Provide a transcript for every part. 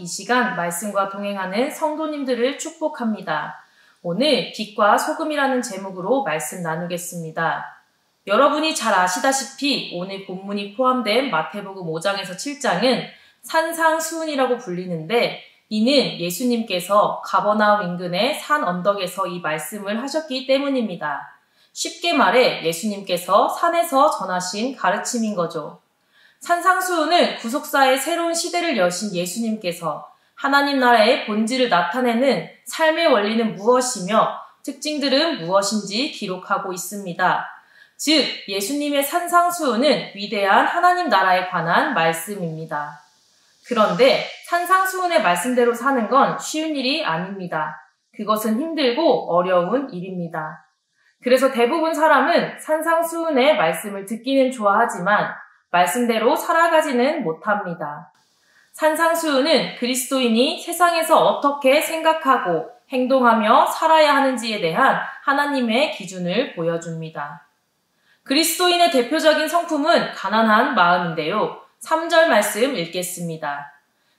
이 시간 말씀과 동행하는 성도님들을 축복합니다. 오늘 빛과 소금이라는 제목으로 말씀 나누겠습니다. 여러분이 잘 아시다시피 오늘 본문이 포함된 마태복음 5장에서 7장은 산상수훈이라고 불리는데, 이는 예수님께서 가버나움 인근의 산 언덕에서 이 말씀을 하셨기 때문입니다. 쉽게 말해 예수님께서 산에서 전하신 가르침인 거죠. 산상수훈은 구속사의 새로운 시대를 여신 예수님께서 하나님 나라의 본질을 나타내는 삶의 원리는 무엇이며 특징들은 무엇인지 기록하고 있습니다. 즉, 예수님의 산상수훈은 위대한 하나님 나라에 관한 말씀입니다. 그런데 산상수훈의 말씀대로 사는 건 쉬운 일이 아닙니다. 그것은 힘들고 어려운 일입니다. 그래서 대부분 사람은 산상수훈의 말씀을 듣기는 좋아하지만 말씀대로 살아가지는 못합니다. 산상수훈은 그리스도인이 세상에서 어떻게 생각하고 행동하며 살아야 하는지에 대한 하나님의 기준을 보여줍니다. 그리스도인의 대표적인 성품은 가난한 마음인데요. 3절 말씀 읽겠습니다.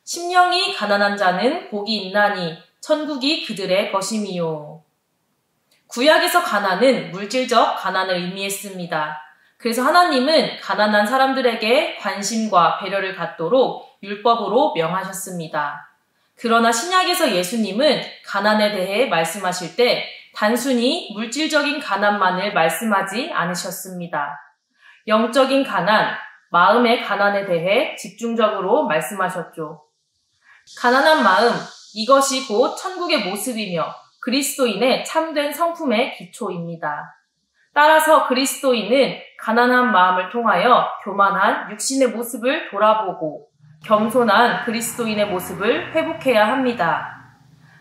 심령이 가난한 자는 복이 있나니 천국이 그들의 것임이요. 구약에서 가난은 물질적 가난을 의미했습니다. 그래서 하나님은 가난한 사람들에게 관심과 배려를 갖도록 율법으로 명하셨습니다. 그러나 신약에서 예수님은 가난에 대해 말씀하실 때 단순히 물질적인 가난만을 말씀하지 않으셨습니다. 영적인 가난, 마음의 가난에 대해 집중적으로 말씀하셨죠. 가난한 마음, 이것이 곧 천국의 모습이며 그리스도인의 참된 성품의 기초입니다. 따라서 그리스도인은 가난한 마음을 통하여 교만한 육신의 모습을 돌아보고 겸손한 그리스도인의 모습을 회복해야 합니다.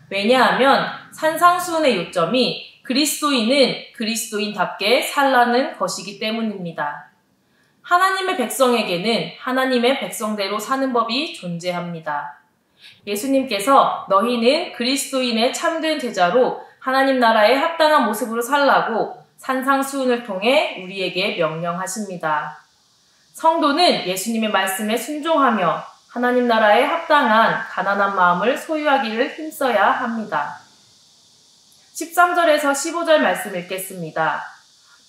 왜냐하면 산상수훈의 요점이 그리스도인은 그리스도인답게 살라는 것이기 때문입니다. 하나님의 백성에게는 하나님의 백성대로 사는 법이 존재합니다. 예수님께서 너희는 그리스도인의 참된 제자로 하나님 나라에 합당한 모습으로 살라고 산상수훈을 통해 우리에게 명령하십니다. 성도는 예수님의 말씀에 순종하며 하나님 나라에 합당한 가난한 마음을 소유하기를 힘써야 합니다. 13절에서 15절 말씀 읽겠습니다.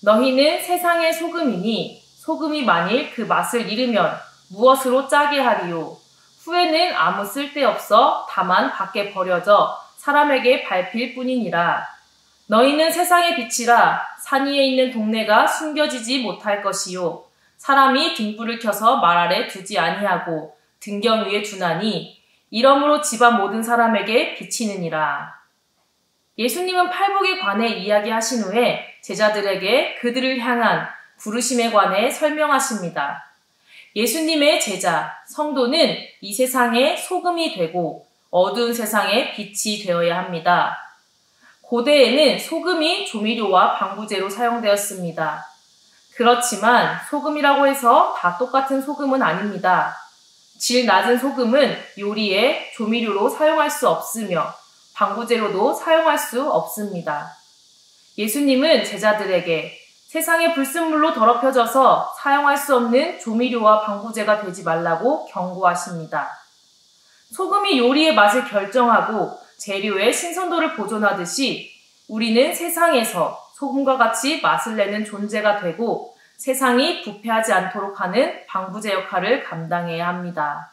너희는 세상의 소금이니 소금이 만일 그 맛을 잃으면 무엇으로 짜게 하리요. 후에는 아무 쓸데없어 다만 밖에 버려져 사람에게 밟힐 뿐이니라. 너희는 세상의 빛이라. 산 위에 있는 동네가 숨겨지지 못할 것이요. 사람이 등불을 켜서 말 아래 두지 아니하고 등경 위에 두나니 이러므로 집안 모든 사람에게 비치느니라. 예수님은 팔복에 관해 이야기하신 후에 제자들에게 그들을 향한 부르심에 관해 설명하십니다. 예수님의 제자, 성도는 이 세상의 소금이 되고 어두운 세상의 빛이 되어야 합니다. 고대에는 소금이 조미료와 방부제로 사용되었습니다. 그렇지만 소금이라고 해서 다 똑같은 소금은 아닙니다. 질 낮은 소금은 요리에 조미료로 사용할 수 없으며 방부제로도 사용할 수 없습니다. 예수님은 제자들에게 세상의 불순물로 더럽혀져서 사용할 수 없는 조미료와 방부제가 되지 말라고 경고하십니다. 소금이 요리의 맛을 결정하고 재료의 신선도를 보존하듯이 우리는 세상에서 소금과 같이 맛을 내는 존재가 되고 세상이 부패하지 않도록 하는 방부제 역할을 감당해야 합니다.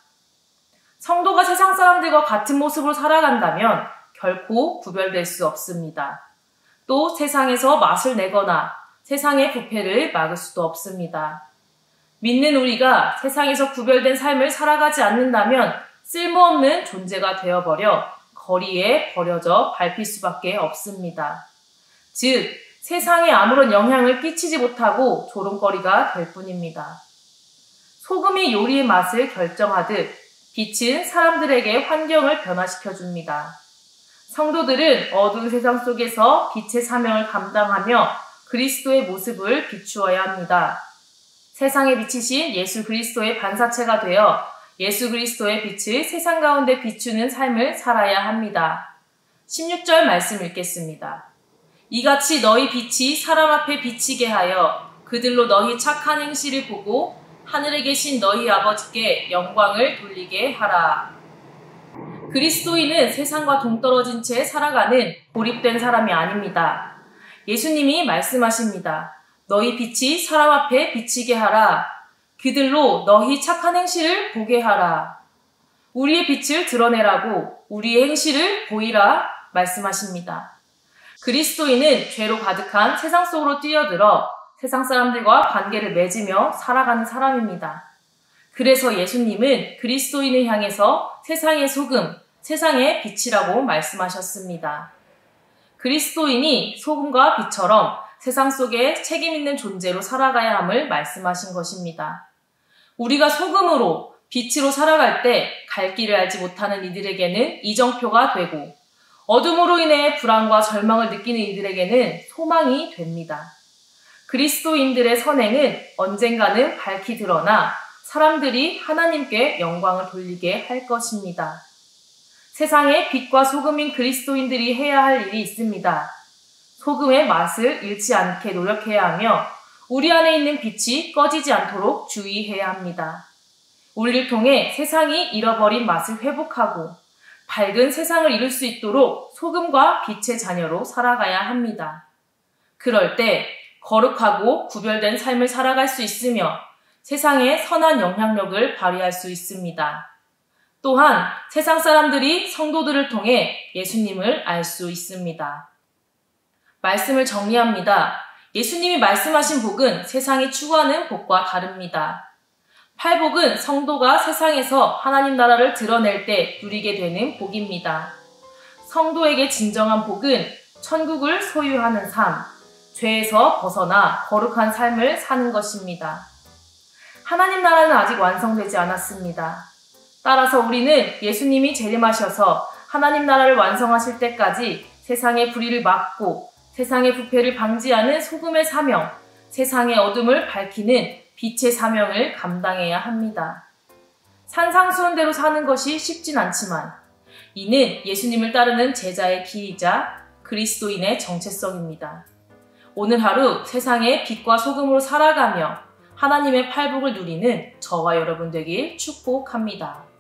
성도가 세상 사람들과 같은 모습으로 살아간다면 결코 구별될 수 없습니다. 또 세상에서 맛을 내거나 세상의 부패를 막을 수도 없습니다. 믿는 우리가 세상에서 구별된 삶을 살아가지 않는다면 쓸모없는 존재가 되어버려 거리에 버려져 밟힐 수밖에 없습니다. 즉, 세상에 아무런 영향을 끼치지 못하고 조롱거리가 될 뿐입니다. 소금이 요리의 맛을 결정하듯 빛은 사람들에게 환경을 변화시켜줍니다. 성도들은 어두운 세상 속에서 빛의 사명을 감당하며 그리스도의 모습을 비추어야 합니다. 세상에 비치신 예수 그리스도의 반사체가 되어 예수 그리스도의 빛을 세상 가운데 비추는 삶을 살아야 합니다. 16절 말씀 읽겠습니다. 이같이 너희 빛이 사람 앞에 비치게 하여 그들로 너희 착한 행실을 보고 하늘에 계신 너희 아버지께 영광을 돌리게 하라. 그리스도인은 세상과 동떨어진 채 살아가는 고립된 사람이 아닙니다. 예수님이 말씀하십니다. 너희 빛이 사람 앞에 비치게 하라. 그들로 너희 착한 행실을 보게 하라. 우리의 빛을 드러내라고 우리의 행실을 보이라 말씀하십니다. 그리스도인은 죄로 가득한 세상 속으로 뛰어들어 세상 사람들과 관계를 맺으며 살아가는 사람입니다. 그래서 예수님은 그리스도인을 향해서 세상의 소금, 세상의 빛이라고 말씀하셨습니다. 그리스도인이 소금과 빛처럼 세상 속에 책임 있는 존재로 살아가야 함을 말씀하신 것입니다. 우리가 소금으로 빛으로 살아갈 때 갈 길을 알지 못하는 이들에게는 이정표가 되고 어둠으로 인해 불안과 절망을 느끼는 이들에게는 소망이 됩니다. 그리스도인들의 선행은 언젠가는 밝히 드러나 사람들이 하나님께 영광을 돌리게 할 것입니다. 세상에 빛과 소금인 그리스도인들이 해야 할 일이 있습니다. 소금의 맛을 잃지 않게 노력해야 하며 우리 안에 있는 빛이 꺼지지 않도록 주의해야 합니다. 우리를 통해 세상이 잃어버린 맛을 회복하고 밝은 세상을 이룰 수 있도록 소금과 빛의 자녀로 살아가야 합니다. 그럴 때 거룩하고 구별된 삶을 살아갈 수 있으며 세상에 선한 영향력을 발휘할 수 있습니다. 또한 세상 사람들이 성도들을 통해 예수님을 알 수 있습니다. 말씀을 정리합니다. 예수님이 말씀하신 복은 세상이 추구하는 복과 다릅니다. 팔복은 성도가 세상에서 하나님 나라를 드러낼 때 누리게 되는 복입니다. 성도에게 진정한 복은 천국을 소유하는 삶, 죄에서 벗어나 거룩한 삶을 사는 것입니다. 하나님 나라는 아직 완성되지 않았습니다. 따라서 우리는 예수님이 재림하셔서 하나님 나라를 완성하실 때까지 세상의 불의를 막고 세상의 부패를 방지하는 소금의 사명, 세상의 어둠을 밝히는 빛의 사명을 감당해야 합니다. 산상수훈대로 사는 것이 쉽진 않지만 이는 예수님을 따르는 제자의 길이자 그리스도인의 정체성입니다. 오늘 하루 세상의 빛과 소금으로 살아가며 하나님의 팔복을 누리는 저와 여러분 되길 축복합니다.